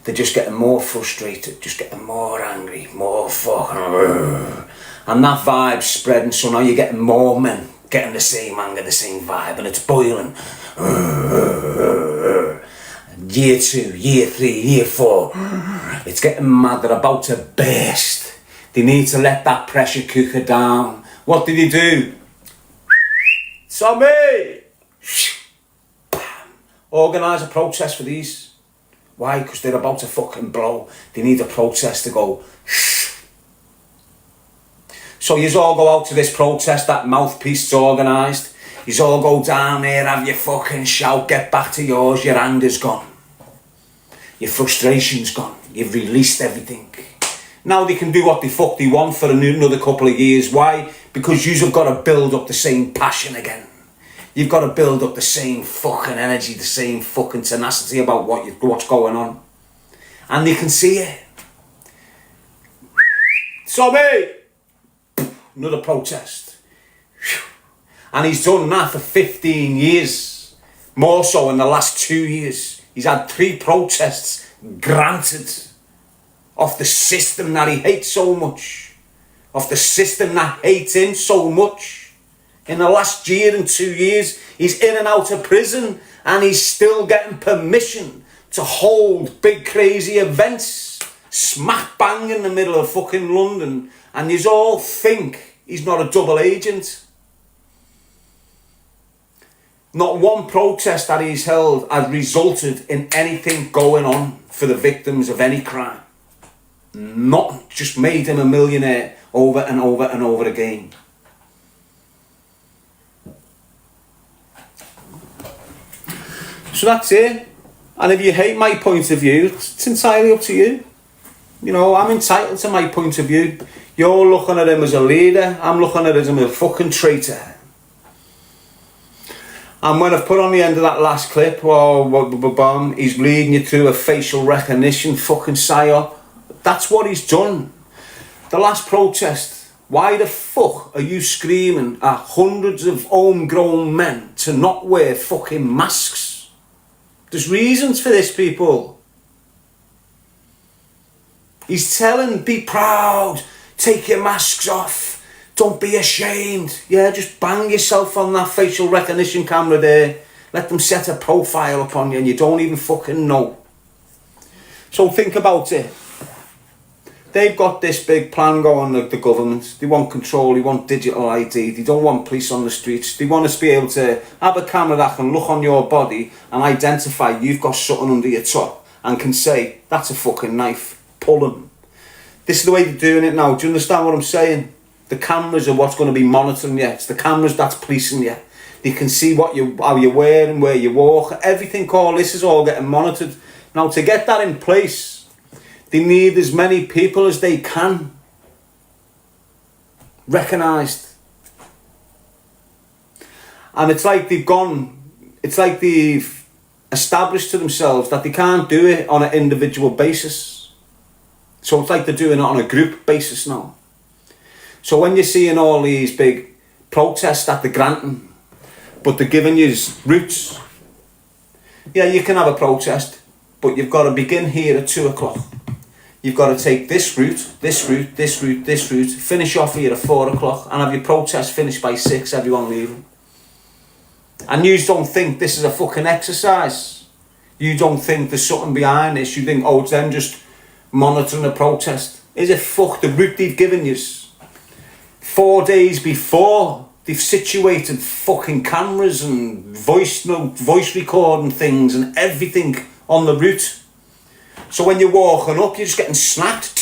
They're just getting more frustrated, just getting more angry, more fucking... And that vibe's spreading, so now you're getting more men getting the same anger, the same vibe, and it's boiling. Year 2, year 3, year 4. It's getting mad, they're about to burst. They need to let that pressure cooker down. What did he do? Tommy! Organise a protest for these. Why? Because they're about to fucking blow. They need a protest to go. So yous all go out to this protest, that mouthpiece is organised. Yous all go down there, have your fucking shout, get back to yours, your anger's gone. Your frustration's gone. You've released everything. Now they can do what the fuck they want for another couple of years. Why? Because yous have got to build up the same passion again. You've got to build up the same fucking energy, the same fucking tenacity about what's going on. And they can see it. So me! Another protest. And he's done that for 15 years. More so in the last 2 years. He's had 3 protests granted of the system that he hates so much. Of the system that hates him so much. In the last year and 2 years, he's in and out of prison and he's still getting permission to hold big crazy events smack bang in the middle of fucking London, and yous all think he's not a double agent. Not one protest that he's held has resulted in anything going on for the victims of any crime. Not just made him a millionaire over and over and over again. So that's it. And if you hate my point of view, it's entirely up to you. You know, I'm entitled to my point of view. You're looking at him as a leader. I'm looking at him as a fucking traitor. And when I've put on the end of that last clip, he's leading you through a facial recognition fucking psyop. That's what he's done. The last protest, why the fuck are you screaming at hundreds of homegrown men to not wear fucking masks? There's reasons for this, people. He's telling, be proud, take your masks off, don't be ashamed. Yeah, just bang yourself on that facial recognition camera there. Let them set a profile up on you and you don't even fucking know. So think about it. They've got this big plan going, the government. They want control, they want digital ID, they don't want police on the streets. They want us to be able to have a camera that can look on your body and identify you've got something under your top and can say, that's a fucking knife, pull them. This is the way they're doing it now. Do you understand what I'm saying? The cameras are what's going to be monitoring you. It's the cameras that's policing you. They can see what how you're wearing, where you walk, everything. All this is all getting monitored. Now, to get that in place, they need as many people as they can recognised. And it's like they've established to themselves that they can't do it on an individual basis. So it's like they're doing it on a group basis now. So when you're seeing all these big protests that they're granting, but they're giving you routes, yeah, you can have a protest, but you've got to begin here at 2 o'clock. You've got to take this route, this route, this route, this route, finish off here at 4 o'clock and have your protest finished by 6, everyone leaving. And you don't think this is a fucking exercise. You don't think there's something behind this. You think, oh, it's them just monitoring a protest. Is it fuck the route they've given you? 4 days before, they've situated fucking cameras and voice recording things and everything on the route. So when you're walking up, you're just getting snapped.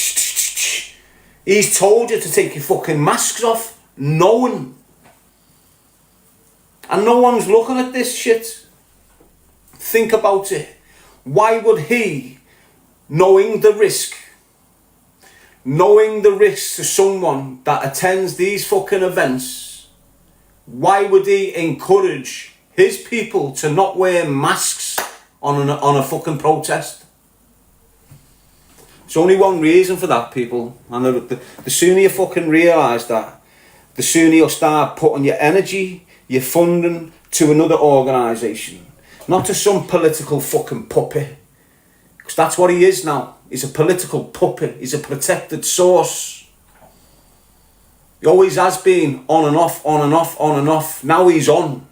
He's told you to take your fucking masks off, knowing. And no one's looking at this shit. Think about it. Why would he, knowing the risk to someone that attends these fucking events, why would he encourage his people to not wear masks on a fucking protest? There's only one reason for that, people. And the sooner you fucking realise that, the sooner you'll start putting your energy, your funding to another organisation. Not to some political fucking puppet. Because that's what he is now. He's a political puppet. He's a protected source. He always has been on and off, on and off, on and off. Now he's on.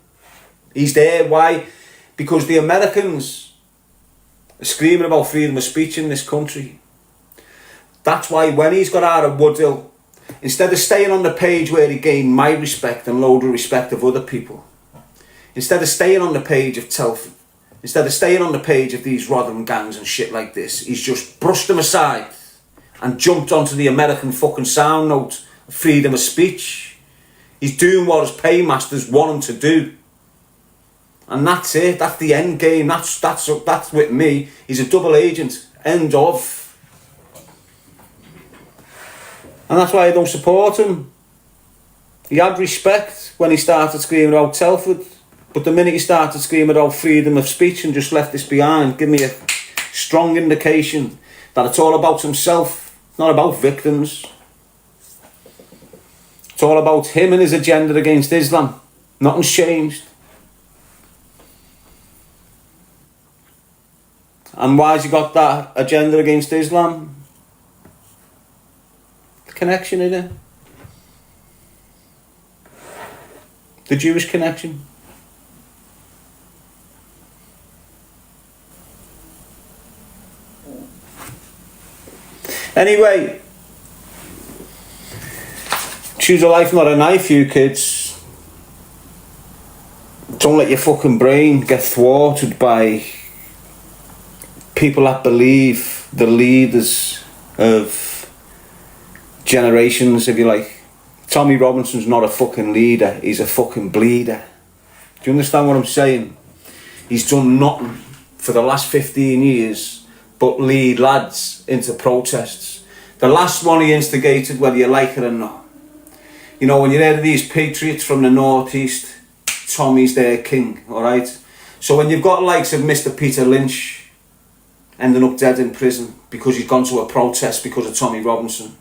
He's there. Why? Because the Americans are screaming about freedom of speech in this country. That's why when he's got out of Woodhill, instead of staying on the page where he gained my respect and load of respect of other people, instead of staying on the page of Telford, instead of staying on the page of these Rotherham gangs and shit like this, he's just brushed them aside and jumped onto the American fucking sound note of freedom of speech. He's doing what his paymasters want him to do. And that's it. That's the end game. That's with me. He's a double agent. End of. And that's why I don't support him. He had respect when he started screaming about Telford. But the minute he started screaming about freedom of speech and just left this behind, give me a strong indication that it's all about himself, not about victims. It's all about him and his agenda against Islam. Nothing's changed. And why's he got that agenda against Islam? The connection, innit? The Jewish connection. Anyway, choose a life, not a knife, you kids. Don't let your fucking brain get thwarted by people that believe the leaders of generations, if you like. Tommy Robinson's not a fucking leader, he's a fucking bleeder. Do you understand what I'm saying? He's done nothing for the last 15 years but lead lads into protests. The last one he instigated, whether you like it or not. You know, when you hear these patriots from the northeast, Tommy's their king, alright? So when you've got likes of Mr. Peter Lynch ending up dead in prison because he's gone to a protest because of Tommy Robinson,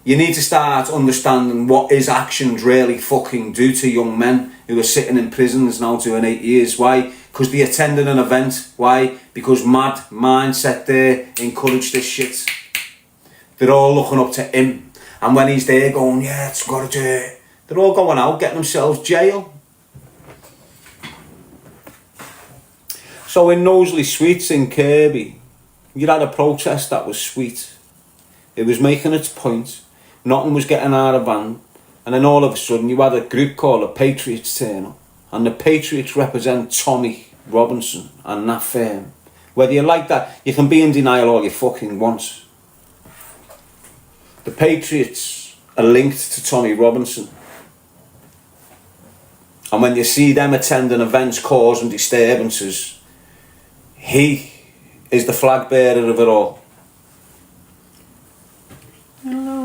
you need to start understanding what his actions really fucking do to young men who are sitting in prisons now doing 8 years. Why? Because they attended an event. Why? Because mad mindset there encouraged this shit. They're all looking up to him. And when he's there going, yeah, it's got to do it, they're all going out, getting themselves jail. So in Knowsley Sweets in Kirby, you had a protest that was sweet. It was making its point. Nothing was getting out of hand. And then all of a sudden you had a group called the Patriots turn up. And the Patriots represent Tommy Robinson and that firm. Whether you like that, you can be in denial all you fucking want. The Patriots are linked to Tommy Robinson. And when you see them attending events causing disturbances, he is the flag bearer of it all. I don't know